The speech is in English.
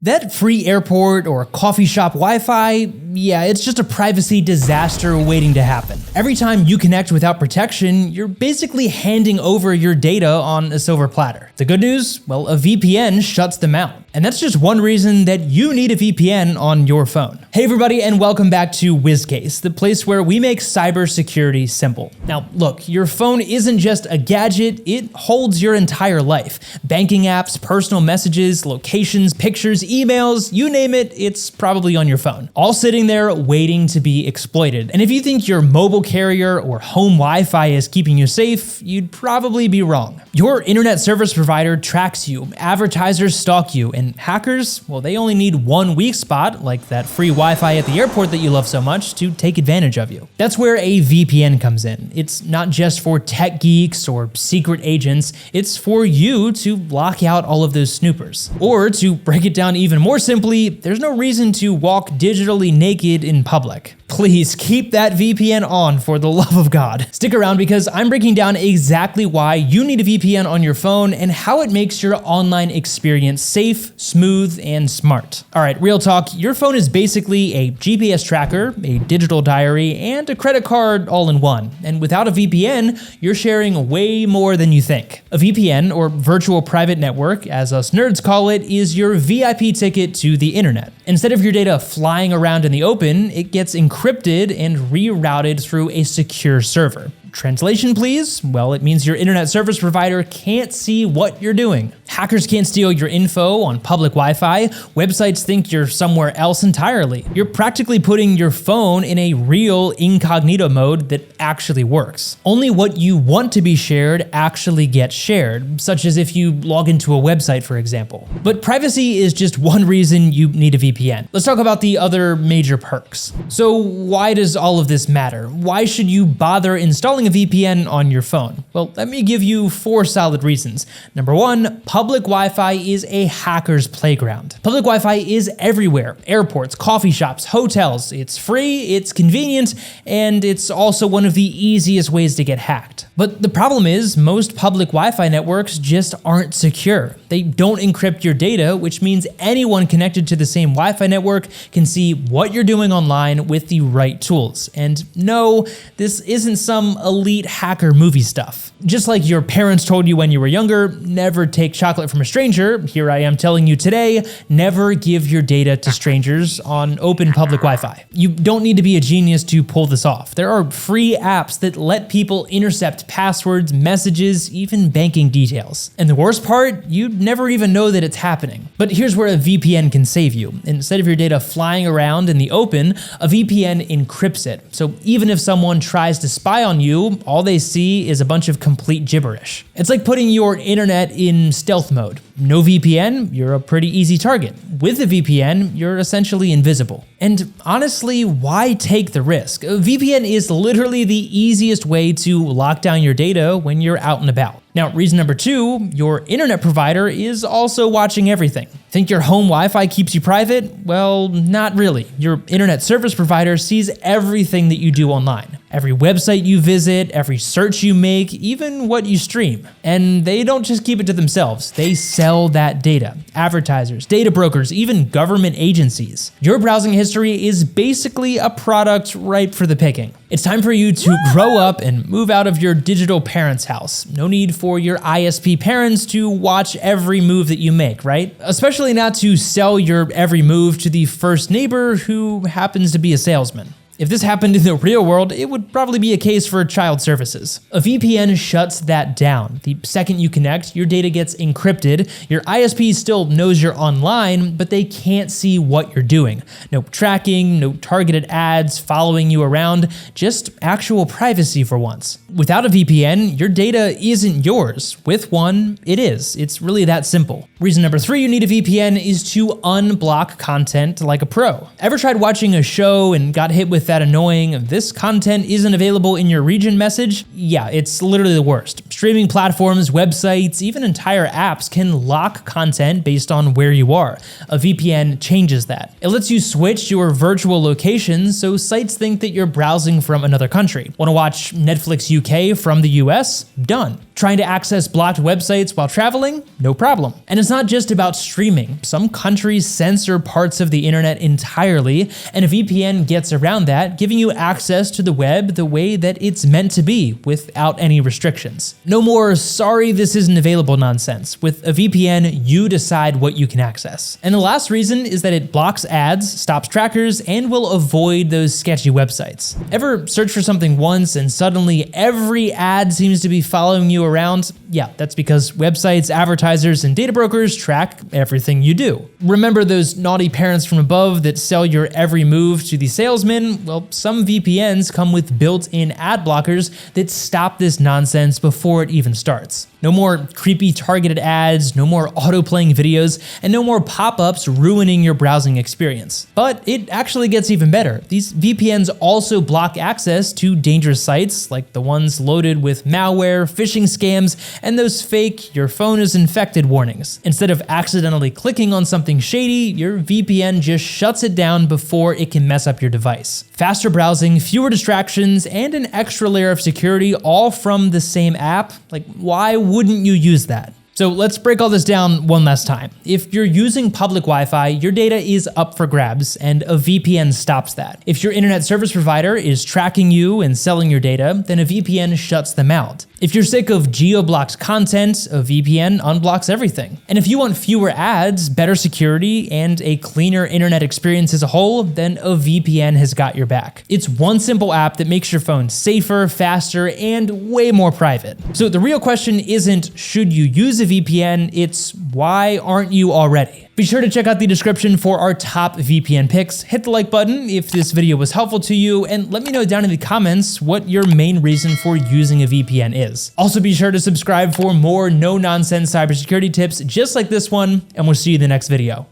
That free airport or coffee shop Wi-Fi, yeah, it's just a privacy disaster waiting to happen. Every time you connect without protection, you're basically handing over your data on a silver platter. The good news? Well, a VPN shuts them out. And that's just one reason that you need a VPN on your phone. Hey everybody, and welcome back to WizCase, the place where we make cybersecurity simple. Now look, your phone isn't just a gadget, it holds your entire life. Banking apps, personal messages, locations, pictures, emails, you name it, it's probably on your phone. All sitting there waiting to be exploited. And if you think your mobile carrier or home Wi-Fi is keeping you safe, you'd probably be wrong. Your internet service provider tracks you, advertisers stalk you, and hackers, well, they only need one weak spot, like that free Wi-Fi at the airport that you love so much, to take advantage of you. That's where a VPN comes in. It's not just for tech geeks or secret agents, it's for you to lock out all of those snoopers. Or to break it down even more simply, there's no reason to walk digitally naked in public. Please keep that VPN on, for the love of God. Stick around because I'm breaking down exactly why you need a VPN on your phone and how it makes your online experience safe, smooth, and smart. All right, real talk, your phone is basically a GPS tracker, a digital diary, and a credit card all in one. And without a VPN, you're sharing way more than you think. A VPN, or virtual private network, as us nerds call it, is your VIP ticket to the internet. Instead of your data flying around in the open, it gets encrypted and rerouted through a secure server. Translation, please? Well, it means your internet service provider can't see what you're doing. Hackers can't steal your info on public Wi-Fi. Websites think you're somewhere else entirely. You're practically putting your phone in a real incognito mode that actually works. Only what you want to be shared actually gets shared, such as if you log into a website, for example. But privacy is just one reason you need a VPN. Let's talk about the other major perks. So why does all of this matter? Why should you bother installing a VPN on your phone? Well, let me give you 4 solid reasons. Number 1, public Wi-Fi is a hacker's playground. Public Wi-Fi is everywhere. Airports, coffee shops, hotels. It's free, it's convenient, and it's also one of the easiest ways to get hacked. But the problem is, most public Wi-Fi networks just aren't secure. They don't encrypt your data, which means anyone connected to the same Wi-Fi network can see what you're doing online with the right tools. And no, this isn't some elite hacker movie stuff. Just like your parents told you when you were younger, never take chocolate from a stranger, here I am telling you today, never give your data to strangers on open public Wi-Fi. You don't need to be a genius to pull this off. There are free apps that let people intercept passwords, messages, even banking details. And the worst part, you'd never even know that it's happening. But here's where a VPN can save you. Instead of your data flying around in the open, a VPN encrypts it. So even if someone tries to spy on you, all they see is a bunch of complete gibberish. It's like putting your internet in stealth mode. No VPN, you're a pretty easy target. With a VPN, you're essentially invisible. And honestly, why take the risk? A VPN is literally the easiest way to lock down your data when you're out and about. Now, reason number 2, your internet provider is also watching everything. Think your home Wi-Fi keeps you private? Well, not really. Your internet service provider sees everything that you do online. Every website you visit, every search you make, even what you stream. And they don't just keep it to themselves, they sell that data. Advertisers, data brokers, even government agencies. Your browsing history is basically a product ripe for the picking. It's time for you to grow up and move out of your digital parents' house. No need for your ISP parents to watch every move that you make, right? Especially not to sell your every move to the first neighbor who happens to be a salesman. If this happened in the real world, it would probably be a case for child services. A VPN shuts that down. The second you connect, your data gets encrypted. Your ISP still knows you're online, but they can't see what you're doing. No tracking, no targeted ads following you around, just actual privacy for once. Without a VPN, your data isn't yours. With one, it is. It's really that simple. Reason number 3 you need a VPN is to unblock content like a pro. Ever tried watching a show and got hit with that annoying "this content isn't available in your region" message? Yeah, it's literally the worst. Streaming platforms, websites, even entire apps can lock content based on where you are. A VPN changes that. It lets you switch your virtual location so sites think that you're browsing from another country. Want to watch Netflix UK from the US? Done. Trying to access blocked websites while traveling? No problem. And it's not just about streaming. Some countries censor parts of the internet entirely, and a VPN gets around that, giving you access to the web the way that it's meant to be, without any restrictions. No more "sorry, this isn't available" nonsense. With a VPN, you decide what you can access. And the last reason is that it blocks ads, stops trackers, and will avoid those sketchy websites. Ever search for something once and suddenly every ad seems to be following you around? Yeah, that's because websites, advertisers, and data brokers track everything you do. Remember those naughty parents from above that sell your every move to the salesman? Well, some VPNs come with built-in ad blockers that stop this nonsense before it even starts. No more creepy targeted ads, no more auto-playing videos, and no more pop-ups ruining your browsing experience. But it actually gets even better. These VPNs also block access to dangerous sites, like the ones loaded with malware, phishing scams, and those fake "your phone is infected" warnings. Instead of accidentally clicking on something shady, your VPN just shuts it down before it can mess up your device. Faster browsing, fewer distractions, and an extra layer of security, all from the same app. Like, why wouldn't you use that? So let's break all this down one last time. If you're using public Wi-Fi, your data is up for grabs, and a VPN stops that. If your internet service provider is tracking you and selling your data, then a VPN shuts them out. If you're sick of geo-blocked content, a VPN unblocks everything. And if you want fewer ads, better security, and a cleaner internet experience as a whole, then a VPN has got your back. It's one simple app that makes your phone safer, faster, and way more private. So the real question isn't should you use a VPN, it's why aren't you already? Be sure to check out the description for our top VPN picks. Hit the like button if this video was helpful to you, and let me know down in the comments what your main reason for using a VPN is. Also be sure to subscribe for more no-nonsense cybersecurity tips just like this one, and we'll see you in the next video.